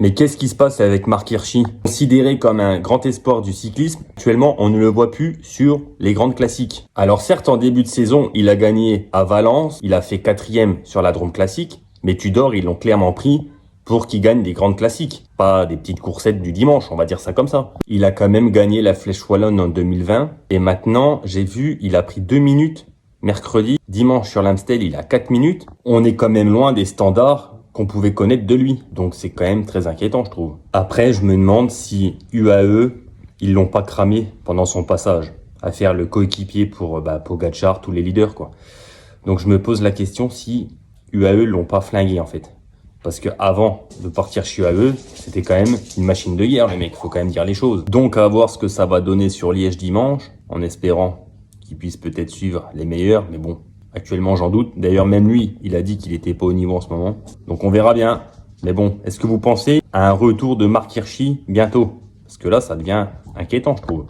Mais qu'est-ce qui se passe avec Marc Hirschi? Considéré comme un grand espoir du cyclisme, actuellement on ne le voit plus sur les grandes classiques. Alors certes en début de saison, il a gagné à Valence, il a fait 4e sur la Drôme Classique, mais Tudor ils l'ont clairement pris pour qu'il gagne des grandes classiques, pas des petites coursettes du dimanche, on va dire ça comme ça. Il a quand même gagné la Flèche Wallonne en 2020, et maintenant j'ai vu, il a pris 2 minutes mercredi, dimanche sur l'Amstel il a 4 minutes. On est quand même loin des standards qu'on pouvait connaître de lui. Donc c'est quand même très inquiétant, je trouve. Après, je me demande si UAE, ils l'ont pas cramé pendant son passage, à faire le coéquipier pour Pogacar, tous les leaders, quoi. Donc je me pose la question si UAE l'ont pas flingué, en fait. Parce que avant de partir chez UAE, c'était quand même une machine de guerre, les mecs, faut quand même dire les choses. Donc à voir ce que ça va donner sur Liège dimanche, en espérant qu'ils puissent peut-être suivre les meilleurs, mais bon, actuellement, j'en doute. D'ailleurs, même lui, il a dit qu'il était pas au niveau en ce moment. Donc, on verra bien. Mais bon, est-ce que vous pensez à un retour de Marc Hirschi bientôt? Parce que là, ça devient inquiétant, je trouve.